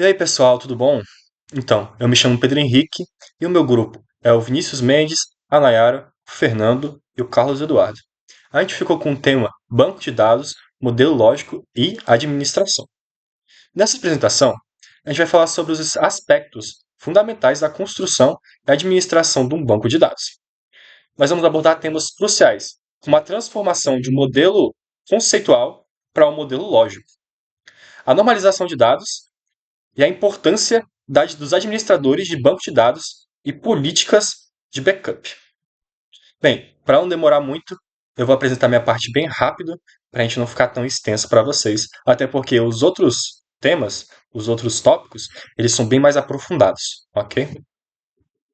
E aí, pessoal, tudo bom? Então, eu me chamo Pedro Henrique e o meu grupo é o Vinícius Mendes, a Nayara, o Fernando e o Carlos Eduardo. A gente ficou com o tema Banco de Dados, Modelo Lógico e Administração. Nessa apresentação, a gente vai falar sobre os aspectos fundamentais da construção e administração de um banco de dados. Nós vamos abordar temas cruciais, como a transformação de um modelo conceitual para um modelo lógico, a normalização de dados e a importância dos administradores de banco de dados e políticas de backup. Bem, para não demorar muito, eu vou apresentar minha parte bem rápido, para a gente não ficar tão extenso para vocês, até porque os outros temas, os outros tópicos, eles são bem mais aprofundados, ok?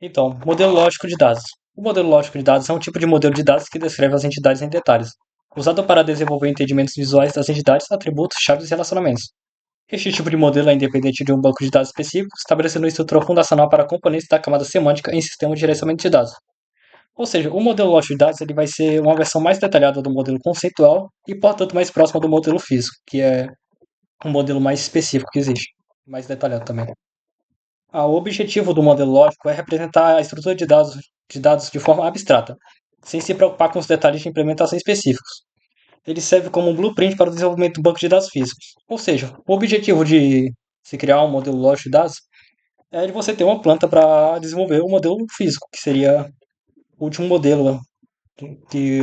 Então, modelo lógico de dados. O modelo lógico de dados é um tipo de modelo de dados que descreve as entidades em detalhes, usado para desenvolver entendimentos visuais das entidades, atributos, chaves e relacionamentos. Este tipo de modelo é independente de um banco de dados específico, estabelecendo uma estrutura fundacional para componentes da camada semântica em sistema de gerenciamento de dados. Ou seja, o modelo lógico de dados ele vai ser uma versão mais detalhada do modelo conceitual e, portanto, mais próxima do modelo físico, que é um modelo mais específico que existe, mais detalhado também. O objetivo do modelo lógico é representar a estrutura de dados de forma abstrata, sem se preocupar com os detalhes de implementação específicos. Ele serve como um blueprint para o desenvolvimento do banco de dados físicos. Ou seja, o objetivo de se criar um modelo lógico de dados é de você ter uma planta para desenvolver o modelo físico, que seria o último modelo que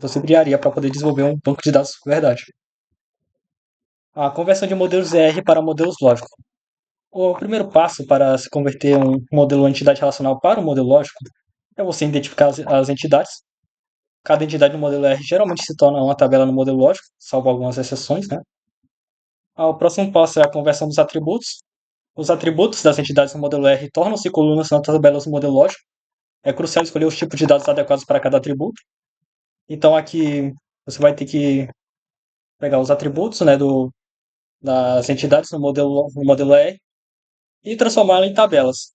você criaria para poder desenvolver um banco de dados de verdade. A conversão de modelos ER para modelos lógicos. O primeiro passo para se converter um modelo entidade relacional para um modelo lógico é você identificar as entidades. Cada entidade no modelo R geralmente se torna uma tabela no modelo lógico, salvo algumas exceções, né? O próximo passo é a conversão dos atributos. Os atributos das entidades no modelo R tornam-se colunas nas tabelas no modelo lógico. É crucial escolher os tipos de dados adequados para cada atributo. Então aqui você vai ter que pegar os atributos, né, das entidades no modelo R e transformá-las em tabelas.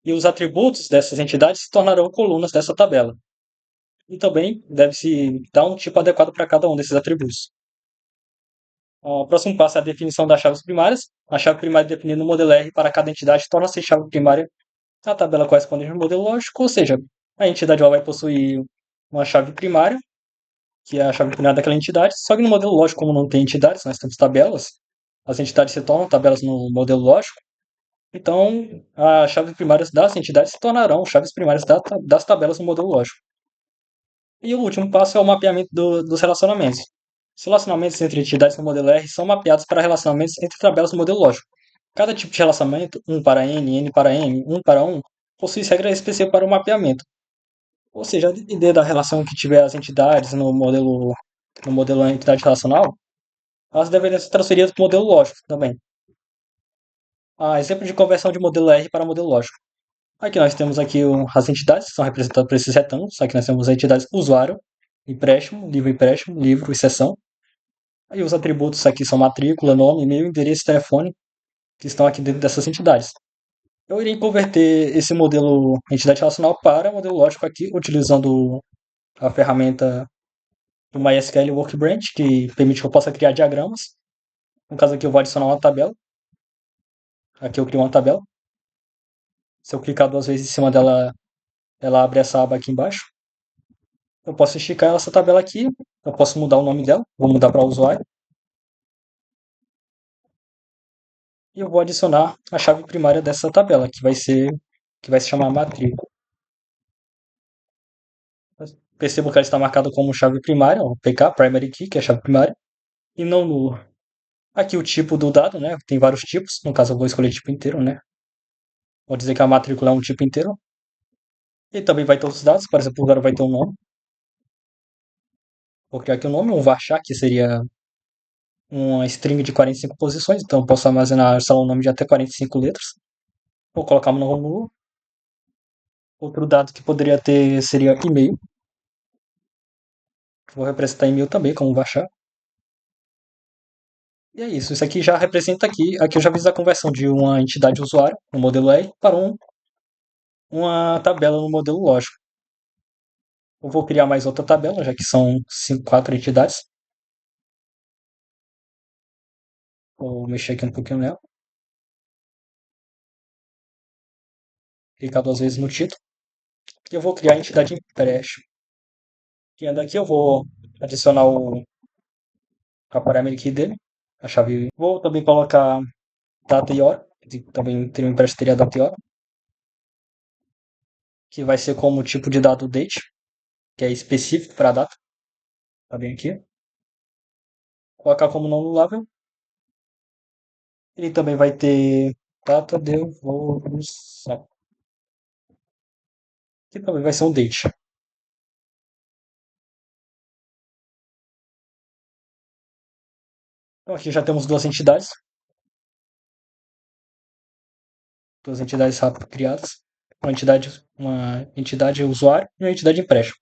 E os atributos dessas entidades se tornarão colunas dessa tabela. E também deve-se dar um tipo adequado para cada um desses atributos. O próximo passo é a definição das chaves primárias. A chave primária definida no modelo R para cada entidade torna-se chave primária na tabela correspondente ao modelo lógico, ou seja, a entidade vai possuir uma chave primária, que é a chave primária daquela entidade, só que no modelo lógico, como não tem entidades, nós temos tabelas, as entidades se tornam tabelas no modelo lógico, então as chaves primárias das entidades se tornarão chaves primárias das tabelas no modelo lógico. E o último passo é o mapeamento dos relacionamentos. Os relacionamentos entre entidades no modelo R são mapeados para relacionamentos entre tabelas no modelo lógico. Cada tipo de relacionamento, um para n para m, um para um, possui regras específicas para o mapeamento. Ou seja, a depender da relação que tiver as entidades no modelo entidade relacional, elas deveriam ser transferidas para o modelo lógico também. Exemplo de conversão de modelo R para modelo lógico. Aqui nós temos aqui as entidades que são representadas por esses retângulos. Aqui nós temos as entidades usuário, empréstimo, livro e sessão. Aí os atributos aqui são matrícula, nome, e-mail, endereço e telefone, que estão aqui dentro dessas entidades. Eu irei converter esse modelo entidade relacional para modelo lógico aqui, utilizando a ferramenta do MySQL Workbench, que permite que eu possa criar diagramas. No caso aqui eu vou adicionar uma tabela. Aqui eu crio uma tabela. Se eu clicar duas vezes em cima dela, ela abre essa aba aqui embaixo. Eu posso esticar essa tabela aqui. Eu posso mudar o nome dela. Vou mudar para usuário. E eu vou adicionar a chave primária dessa tabela, que vai se chamar matrícula. Percebo que ela está marcada como chave primária, ó, PK, Primary Key, que é a chave primária, e não nula. Aqui o tipo do dado, né? Tem vários tipos. No caso, eu vou escolher tipo inteiro, né? Vou dizer que a matrícula é um tipo inteiro. E também vai ter outros dados. Por exemplo, o lugar vai ter um nome. Vou criar aqui um nome, um varchar, que seria uma string de 45 posições. Então, eu posso armazenar, sei lá, um nome de até 45 letras. Vou colocar um nome nulo. Outro dado que poderia ter seria e-mail. Vou representar e-mail também como varchar. E é isso. Isso aqui já representa aqui. Aqui eu já fiz a conversão de uma entidade usuário no modelo R para uma tabela no modelo lógico. Eu vou criar mais outra tabela, já que são 4 entidades. Vou mexer aqui um pouquinho nela. clicar duas vezes no título. E eu vou criar a entidade empréstimo. Criando aqui, eu vou adicionar a primary key dele, a chave. Vou também colocar data e hora. Também teria um empréstimo, teria data e hora. Que vai ser como tipo de dado date, que é específico para a data. Tá bem aqui. Colocar como não anulável. Ele também vai ter data devolução, que também vai ser um date. Então aqui já temos duas entidades rápido criadas, uma entidade usuário e uma entidade empréstimo.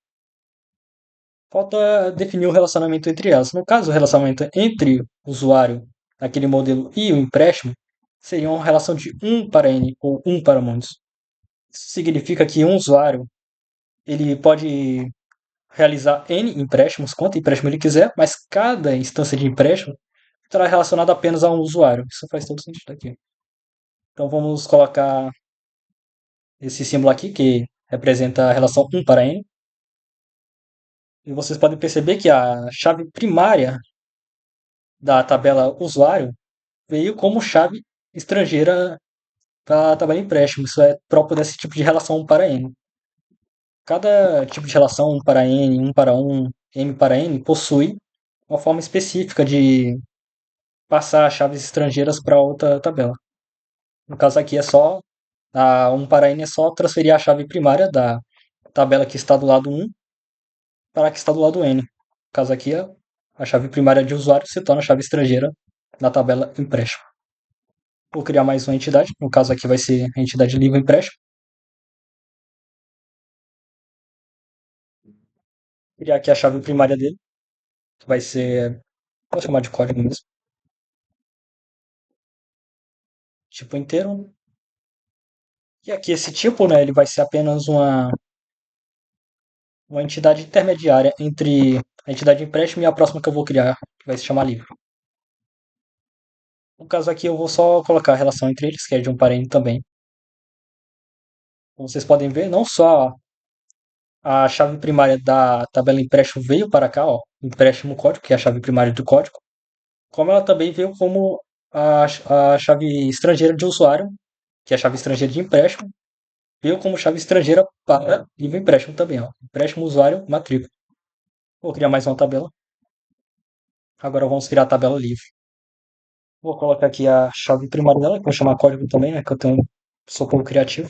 Falta definir o relacionamento entre elas. No caso, o relacionamento entre o usuário, aquele modelo, e o empréstimo seria uma relação de um para n ou um para muitos. Isso significa que um usuário ele pode realizar n empréstimos, quanto empréstimo ele quiser, mas cada instância de empréstimo estará relacionada apenas a um usuário. Isso faz todo sentido aqui. Então vamos colocar esse símbolo aqui que representa a relação um para n. E vocês podem perceber que a chave primária da tabela usuário veio como chave estrangeira para a tabela empréstimo. Isso é próprio desse tipo de relação um para n. Cada tipo de relação um para n, um para um, m para n, possui uma forma específica de passar chaves estrangeiras para outra tabela. No caso aqui é só a um para n é só transferir a chave primária da tabela que está do lado um para a que está do lado n. No caso aqui, a chave primária de usuário se torna a chave estrangeira na tabela empréstimo. Vou criar mais uma entidade, no caso aqui vai ser a entidade livre empréstimo. Criar aqui a chave primária dele, que vai ser, vou chamar de código mesmo, tipo inteiro. E aqui esse tipo, né, ele vai ser apenas uma entidade intermediária entre a entidade empréstimo e a próxima que eu vou criar, que vai se chamar livre. No caso aqui eu vou só colocar a relação entre eles, que é de um parente também. Como vocês podem ver, não só a chave primária da tabela empréstimo veio para cá, ó, empréstimo código, que é a chave primária do código, como ela também veio como a chave estrangeira de usuário, que é a chave estrangeira de empréstimo, veio como chave estrangeira para livre empréstimo também, ó, empréstimo usuário matrícula. Vou criar mais uma tabela. Agora vamos criar a tabela livre. Vou colocar aqui a chave primária dela, que eu vou chamar código também, né, que eu sou pouco criativo.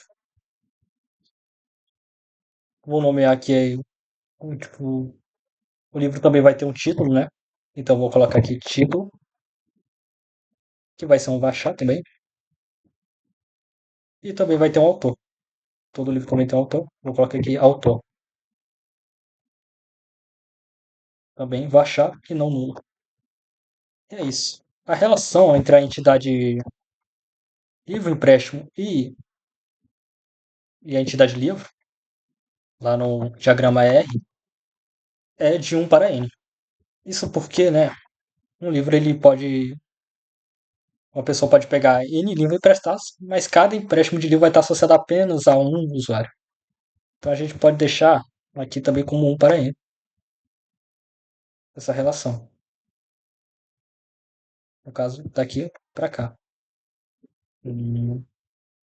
Vou nomear aqui tipo, o livro também vai ter um título, né? Então vou colocar aqui título, que vai ser um Vachar também. E também vai ter um autor. Todo livro também tem um autor. Vou colocar aqui autor. Também Vachar e não nulo. E é isso. A relação entre a entidade livro empréstimo e a entidade livro, lá no diagrama R, é de um para n. Isso porque, né, um livro ele pode uma pessoa pode pegar N livro e emprestar, mas cada empréstimo de livro vai estar associado apenas a um usuário. Então a gente pode deixar aqui também como um para N, essa relação. No caso, daqui para cá.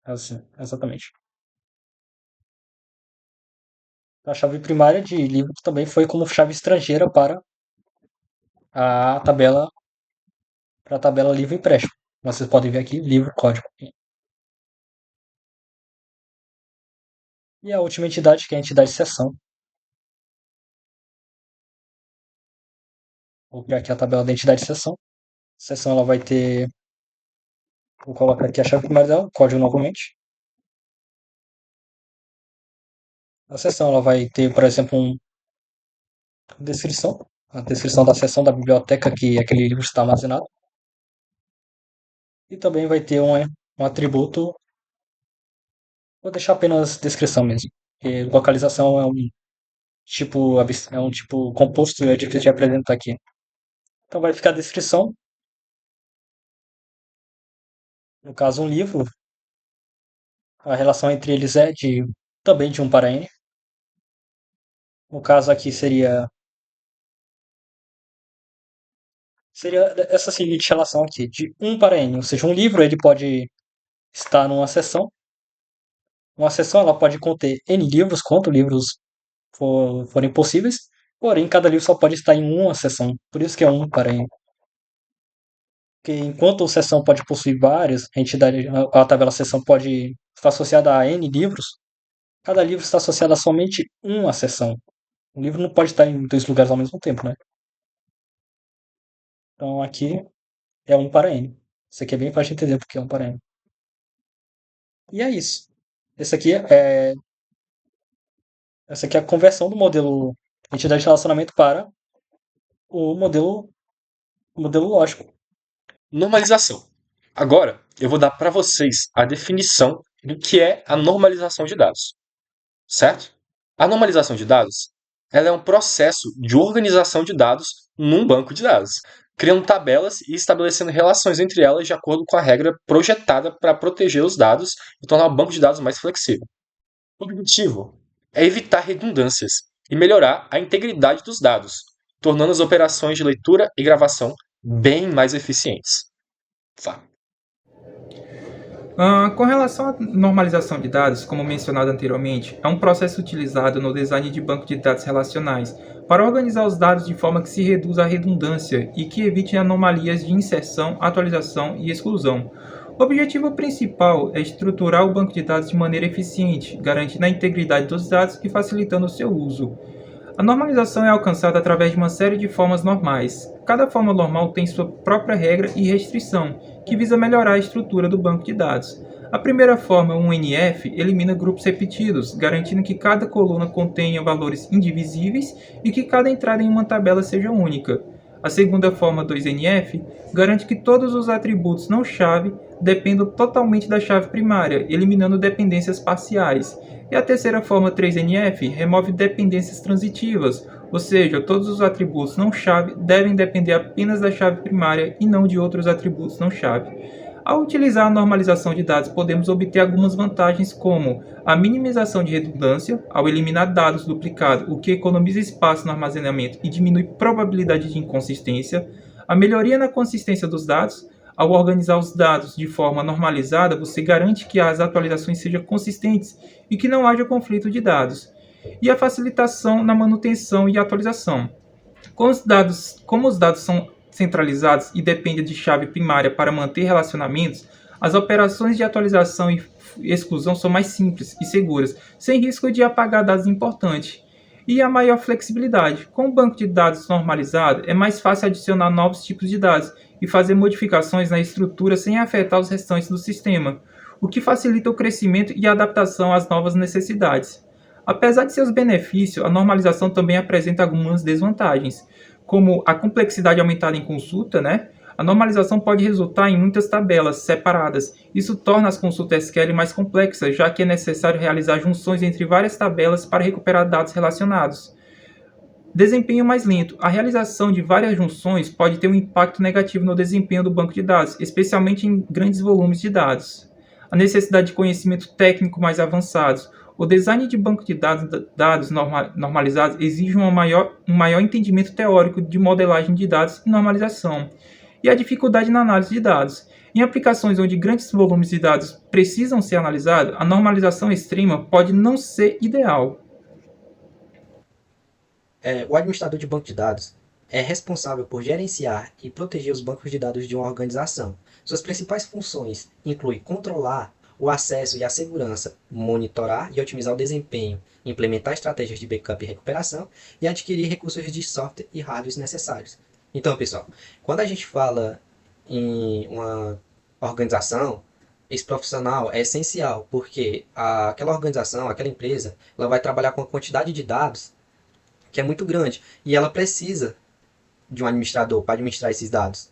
Assim, exatamente. A chave primária de livro também foi como chave estrangeira a tabela, para a tabela livro empréstimo. Vocês podem ver aqui, livro código. E a última entidade, que é a entidade seção. Vou criar aqui a tabela da entidade seção. Seção ela vai ter. Vou colocar aqui a chave primária dela, código novamente. A seção ela vai ter, por exemplo, uma descrição. A descrição da seção da biblioteca que aquele livro está armazenado. E também vai ter um atributo. Vou deixar apenas descrição mesmo. Porque localização é um tipo composto e é difícil de apresentar aqui. Então vai ficar a descrição. No caso, um livro. A relação entre eles é também de 1 para n. No caso aqui seria essa seguinte relação aqui, de 1 para n. Ou seja, um livro ele pode estar numa seção. Uma seção ela pode conter n livros, quantos livros forem possíveis, porém cada livro só pode estar em uma seção. Por isso que é 1 para n. Porque enquanto a seção pode possuir várias entidades, a tabela seção pode estar associada a n livros, cada livro está associado a somente uma seção. O livro não pode estar em 2 lugares ao mesmo tempo, né? Então aqui é 1 para n. Isso aqui é bem fácil de entender porque é 1 para n. E é isso. Essa aqui é a conversão do modelo entidade de relacionamento para o modelo lógico. Normalização. Agora, eu vou dar para vocês a definição do que é a normalização de dados, certo? A normalização de dados, ela é um processo de organização de dados num banco de dados, criando tabelas e estabelecendo relações entre elas de acordo com a regra projetada para proteger os dados e tornar o banco de dados mais flexível. O objetivo é evitar redundâncias e melhorar a integridade dos dados, tornando as operações de leitura e gravação bem mais eficientes. Vá. Com relação à normalização de dados, como mencionado anteriormente, é um processo utilizado no design de banco de dados relacionais para organizar os dados de forma que se reduza a redundância e que evite anomalias de inserção, atualização e exclusão. O objetivo principal é estruturar o banco de dados de maneira eficiente, garantindo a integridade dos dados e facilitando o seu uso. A normalização é alcançada através de uma série de formas normais. Cada forma normal tem sua própria regra e restrição, que visa melhorar a estrutura do banco de dados. A primeira forma, 1NF, elimina grupos repetidos, garantindo que cada coluna contenha valores indivisíveis e que cada entrada em uma tabela seja única. A segunda forma, 2NF, garante que todos os atributos não-chave dependam totalmente da chave primária, eliminando dependências parciais. E a terceira forma, 3NF, remove dependências transitivas, ou seja, todos os atributos não-chave devem depender apenas da chave primária e não de outros atributos não-chave. Ao utilizar a normalização de dados, podemos obter algumas vantagens como a minimização de redundância, ao eliminar dados duplicados, o que economiza espaço no armazenamento e diminui probabilidade de inconsistência, a melhoria na consistência dos dados. Ao organizar os dados de forma normalizada, você garante que as atualizações sejam consistentes e que não haja conflito de dados. E a facilitação na manutenção e atualização. Como os dados são centralizados e dependem de chave primária para manter relacionamentos, as operações de atualização e exclusão são mais simples e seguras, sem risco de apagar dados importantes. E a maior flexibilidade. Com o banco de dados normalizado, é mais fácil adicionar novos tipos de dados e fazer modificações na estrutura sem afetar os restantes do sistema, o que facilita o crescimento e a adaptação às novas necessidades. Apesar de seus benefícios, a normalização também apresenta algumas desvantagens, como a complexidade aumentada em consulta, né? A normalização pode resultar em muitas tabelas separadas. Isso torna as consultas SQL mais complexas, já que é necessário realizar junções entre várias tabelas para recuperar dados relacionados. Desempenho mais lento. A realização de várias junções pode ter um impacto negativo no desempenho do banco de dados, especialmente em grandes volumes de dados. A necessidade de conhecimento técnico mais avançados. O design de banco de dados normalizados exige um maior entendimento teórico de modelagem de dados e normalização. E a dificuldade na análise de dados. Em aplicações onde grandes volumes de dados precisam ser analisados, a normalização extrema pode não ser ideal. O administrador de banco de dados é responsável por gerenciar e proteger os bancos de dados de uma organização. Suas principais funções incluem controlar o acesso e a segurança, monitorar e otimizar o desempenho, implementar estratégias de backup e recuperação e adquirir recursos de software e hardware necessários. Então, pessoal, quando a gente fala em uma organização, esse profissional é essencial, porque aquela organização, aquela empresa, ela vai trabalhar com uma quantidade de dados que é muito grande e ela precisa de um administrador para administrar esses dados.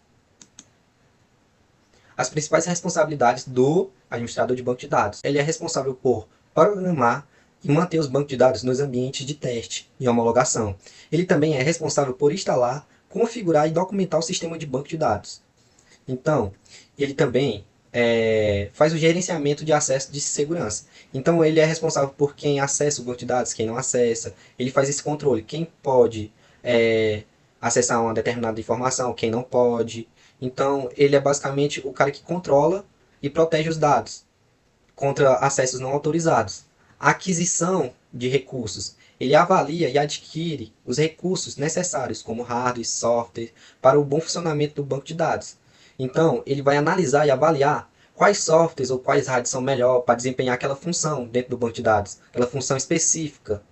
As principais responsabilidades do administrador de banco de dados. Ele é responsável por programar e manter os bancos de dados nos ambientes de teste e homologação. Ele também é responsável por instalar, configurar e documentar o sistema de banco de dados. Então, ele também faz o gerenciamento de acesso de segurança. Então ele é responsável por quem acessa o banco de dados, quem não acessa. Ele faz esse controle. Quem pode acessar uma determinada informação, quem não pode. Então ele é basicamente o cara que controla e protege os dados contra acessos não autorizados. A aquisição de recursos. Ele avalia e adquire os recursos necessários, como hardware e software, para o bom funcionamento do banco de dados. Então, ele vai analisar e avaliar quais softwares ou quais hardwares são melhor para desempenhar aquela função dentro do banco de dados, aquela função específica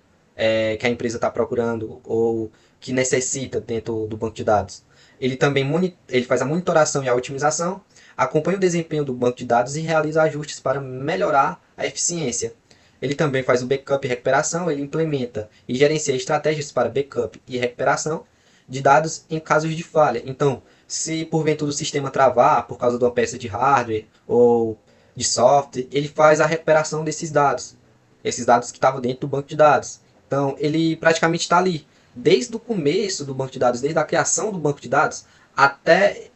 que a empresa está procurando ou que necessita dentro do banco de dados. Ele também ele faz a monitoração e a otimização, acompanha o desempenho do banco de dados e realiza ajustes para melhorar a eficiência. Ele também faz o backup e recuperação, ele implementa e gerencia estratégias para backup e recuperação de dados em casos de falha. Então, se porventura o sistema travar por causa de uma peça de hardware ou de software, ele faz a recuperação desses dados, esses dados que estavam dentro do banco de dados. Então, ele praticamente está ali, desde o começo do banco de dados, desde a criação do banco de dados até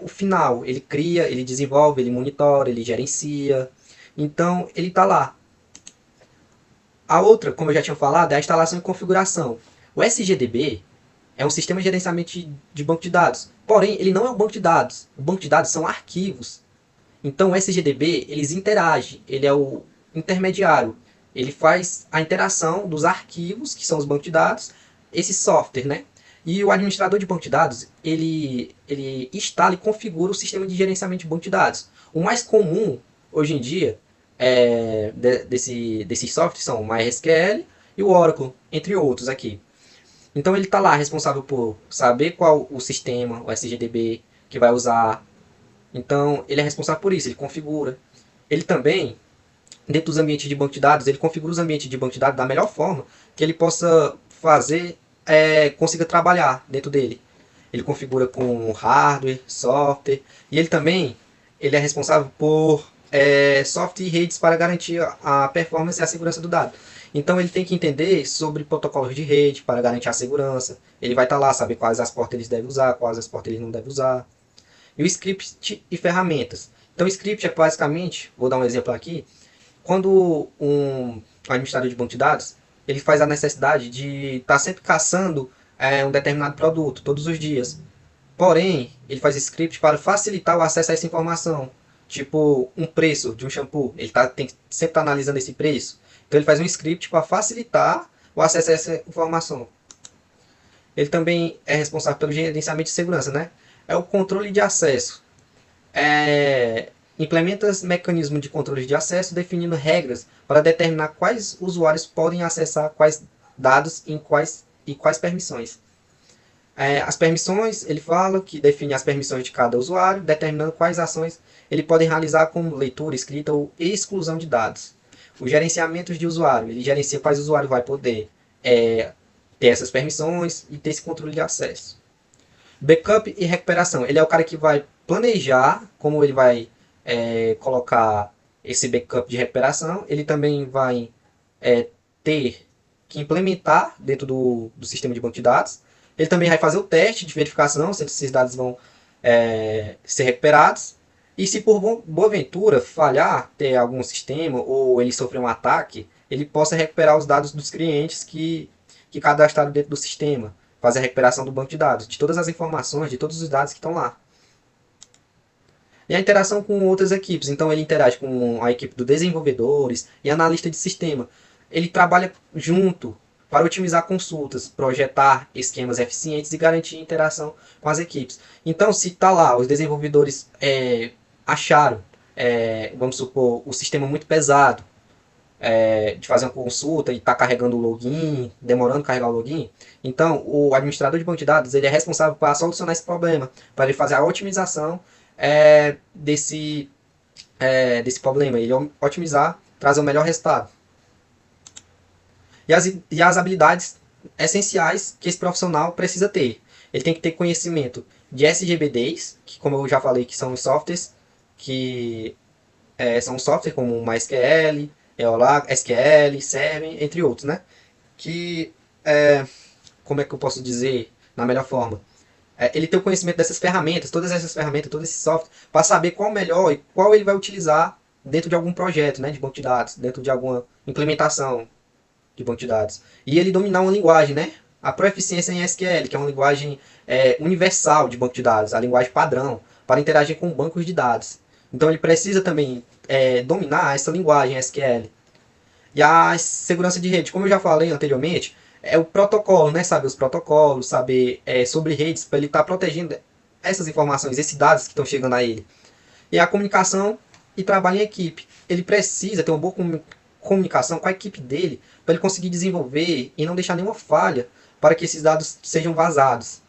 o final. Ele cria, ele desenvolve, ele monitora, ele gerencia. Então, ele está lá. A outra, como eu já tinha falado, é a instalação e configuração. O SGDB é um sistema de gerenciamento de banco de dados. Porém, ele não é um banco de dados. O banco de dados são arquivos. Então, o SGDB, eles interagem. Ele é o intermediário. Ele faz a interação dos arquivos, que são os bancos de dados, esse software, né? E o administrador de banco de dados, ele instala e configura o sistema de gerenciamento de banco de dados. O mais comum, hoje em dia, desses softwares são o MySQL e o Oracle, entre outros aqui. Então ele está lá responsável por saber qual o sistema, o SGDB, que vai usar. Então ele é responsável por isso, ele configura. Ele também, dentro dos ambientes de banco de dados, ele configura os ambientes de banco de dados da melhor forma que ele possa fazer, consiga trabalhar dentro dele. Ele configura com hardware, software, e ele também ele é responsável por software e redes para garantir a performance e a segurança do dado. Então ele tem que entender sobre protocolos de rede para garantir a segurança. Ele vai estar lá, saber quais as portas ele deve usar, quais as portas ele não deve usar. E o script e ferramentas. Então o script é basicamente, vou dar um exemplo aqui, quando um administrador de banco de dados, ele faz a necessidade de estar sempre caçando um determinado produto todos os dias. Porém, ele faz script para facilitar o acesso a essa informação. Tipo, um preço de um shampoo, ele tem que sempre estar analisando esse preço. Então ele faz um script para facilitar o acesso a essa informação. Ele também é responsável pelo gerenciamento de segurança, né? É o controle de acesso. Implementa mecanismos de controle de acesso, definindo regras para determinar quais usuários podem acessar quais dados e quais permissões. As permissões, ele fala que define as permissões de cada usuário, determinando quais ações ele pode realizar como leitura, escrita ou exclusão de dados. O gerenciamento de usuário, ele gerencia quais usuários vai poder ter essas permissões e ter esse controle de acesso. Backup e recuperação, ele é o cara que vai planejar como ele vai colocar esse backup de recuperação. Ele também vai ter que implementar dentro do sistema de banco de dados. Ele também vai fazer o teste de verificação se esses dados vão ser recuperados. E se por boa ventura falhar, ter algum sistema ou ele sofrer um ataque, ele possa recuperar os dados dos clientes que cadastraram dentro do sistema. Fazer a recuperação do banco de dados, de todas as informações, de todos os dados que estão lá. E a interação com outras equipes. Então ele interage com a equipe dos desenvolvedores e analista de sistema. Ele trabalha junto para otimizar consultas, projetar esquemas eficientes e garantir interação com as equipes. Então, se está lá, os desenvolvedores acharam, vamos supor, o sistema muito pesado, de fazer uma consulta e está carregando o login, demorando carregar o login, então o administrador de banco de dados ele é responsável para solucionar esse problema, para ele fazer a otimização desse problema, ele otimizar, trazer o melhor resultado. E as habilidades essenciais que esse profissional precisa ter. Ele tem que ter conhecimento de SGBDs, que como eu já falei, que são os softwares, que são softwares como o MySQL, SQL, Server, entre outros, né? Que, como é que eu posso dizer na melhor forma? ele ter o conhecimento dessas ferramentas, todas essas ferramentas, todo esse software, para saber qual o melhor e qual ele vai utilizar dentro de algum projeto, né, de banco de dados, dentro de alguma implementação de banco de dados. E ele dominar uma linguagem, né? A proeficiência em SQL, que é uma linguagem universal de banco de dados, a linguagem padrão, para interagir com bancos de dados. Então ele precisa também dominar essa linguagem SQL. E a segurança de rede, como eu já falei anteriormente, é o protocolo, né? Saber os protocolos, saber sobre redes, para ele estar protegendo essas informações, esses dados que estão chegando a ele. E a comunicação e trabalho em equipe. Ele precisa ter uma boa comunicação com a equipe dele, para ele conseguir desenvolver e não deixar nenhuma falha para que esses dados sejam vazados.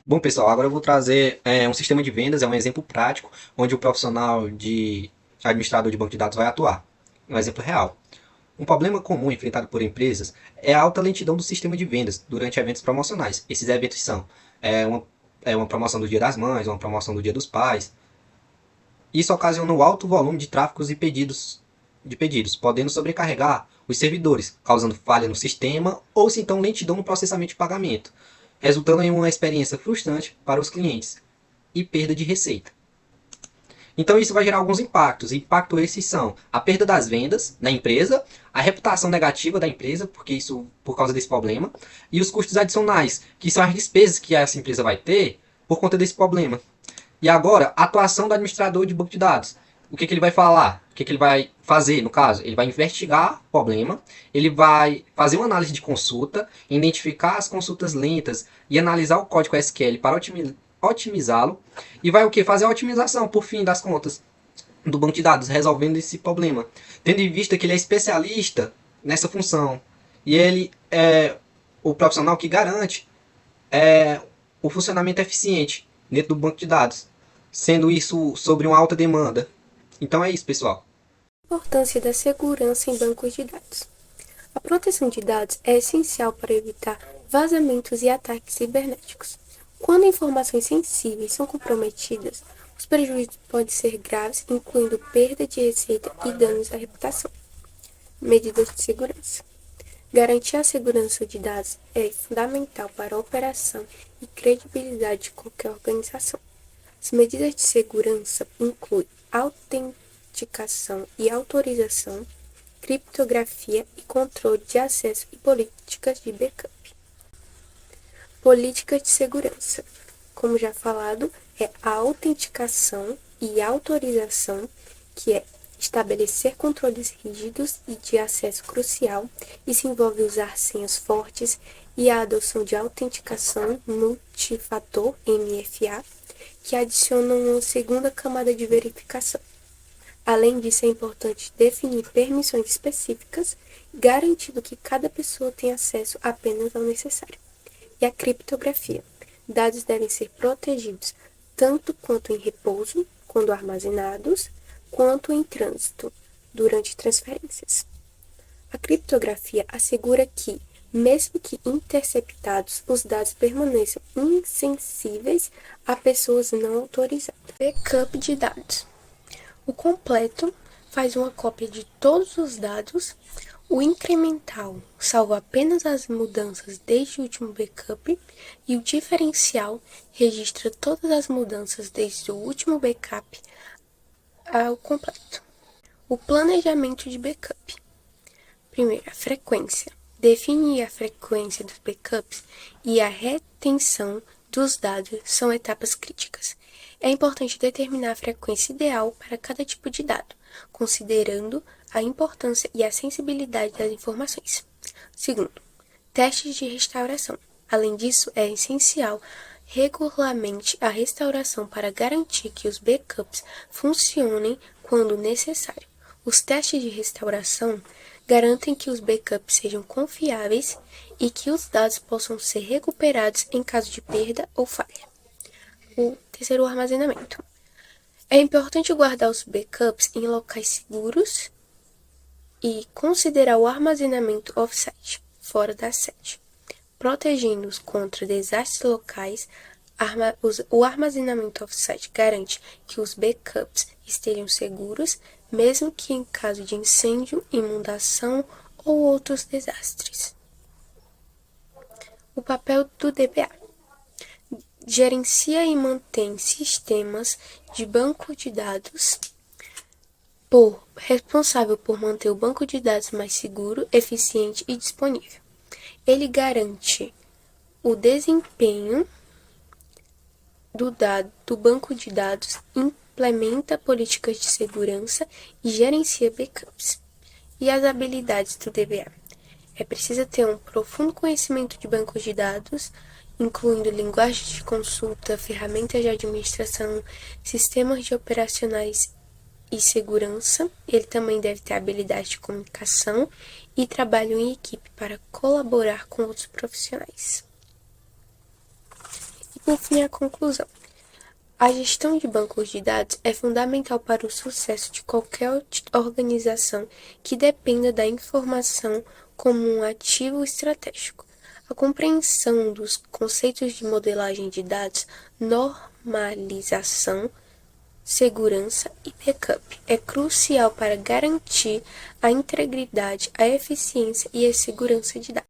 Bom, pessoal, agora eu vou trazer um sistema de vendas, é um exemplo prático, onde o profissional de administrador de banco de dados vai atuar. Um exemplo real. Um problema comum enfrentado por empresas é a alta lentidão do sistema de vendas durante eventos promocionais. Esses eventos são uma promoção do Dia das Mães, uma promoção do Dia dos Pais. Isso ocasiona um alto volume de tráfegos e pedidos, podendo sobrecarregar os servidores, causando falha no sistema ou se então lentidão no processamento de pagamento, resultando em uma experiência frustrante para os clientes e perda de receita. Então isso vai gerar alguns impactos. Impactos esses são a perda das vendas na empresa, a reputação negativa da empresa, por causa desse problema, e os custos adicionais, que são as despesas que essa empresa vai ter por conta desse problema. E agora, a atuação do administrador de banco de dados. O que ele vai falar? O que ele vai fazer, no caso? Ele vai investigar o problema, ele vai fazer uma análise de consulta, identificar as consultas lentas e analisar o código SQL para otimizá-lo. E vai o que? Fazer a otimização, por fim das contas, do banco de dados, resolvendo esse problema. Tendo em vista que ele é especialista nessa função. E ele é o profissional que garante o funcionamento eficiente dentro do banco de dados, sendo isso sobre uma alta demanda. Então é isso, pessoal. Importância da segurança em bancos de dados. A proteção de dados é essencial para evitar vazamentos e ataques cibernéticos. Quando informações sensíveis são comprometidas, os prejuízos podem ser graves, incluindo perda de receita e danos à reputação. Medidas de segurança. Garantir a segurança de dados é fundamental para a operação e credibilidade de qualquer organização. As medidas de segurança incluem autenticação e autorização, criptografia e controle de acesso e políticas de backup. Políticas de segurança. Como já falado, é a autenticação e autorização, que é estabelecer controles rígidos e de acesso crucial. Isso envolve usar senhas fortes e a adoção de autenticação multifator MFA, que adicionam uma segunda camada de verificação. Além disso, é importante definir permissões específicas, garantindo que cada pessoa tenha acesso apenas ao necessário. E a criptografia. Dados devem ser protegidos tanto quanto em repouso, quando armazenados, quanto em trânsito, durante transferências. A criptografia assegura que, mesmo que interceptados, os dados permaneçam insensíveis a pessoas não autorizadas. Backup de dados. O completo faz uma cópia de todos os dados. O incremental salva apenas as mudanças desde o último backup. E o diferencial registra todas as mudanças desde o último backup ao completo. O planejamento de backup. Primeiro, a frequência. Definir a frequência dos backups e a retenção dos dados são etapas críticas. É importante determinar a frequência ideal para cada tipo de dado, considerando a importância e a sensibilidade das informações. Segundo, testes de restauração. Além disso, é essencial regularmente a restauração para garantir que os backups funcionem quando necessário. Os testes de restauração garantem que os backups sejam confiáveis e que os dados possam ser recuperados em caso de perda ou falha. O terceiro, o armazenamento. É importante guardar os backups em locais seguros e considerar o armazenamento off-site, fora da sede, protegendo-os contra desastres locais. O armazenamento off-site garante que os backups estejam seguros, mesmo que em caso de incêndio, inundação ou outros desastres. O papel do DBA. gerencia e mantém sistemas de banco de dados, responsável por manter o banco de dados mais seguro, eficiente e disponível. Ele garante o desempenho do banco de dados, implementa políticas de segurança e gerencia backups. E as habilidades do DBA? É preciso ter um profundo conhecimento de bancos de dados, incluindo linguagens de consulta, ferramentas de administração, sistemas de operacionais e segurança. Ele também deve ter habilidade de comunicação e trabalho em equipe para colaborar com outros profissionais. E por fim, a conclusão. A gestão de bancos de dados é fundamental para o sucesso de qualquer organização que dependa da informação como um ativo estratégico. A compreensão dos conceitos de modelagem de dados, normalização, segurança e backup é crucial para garantir a integridade, a eficiência e a segurança de dados.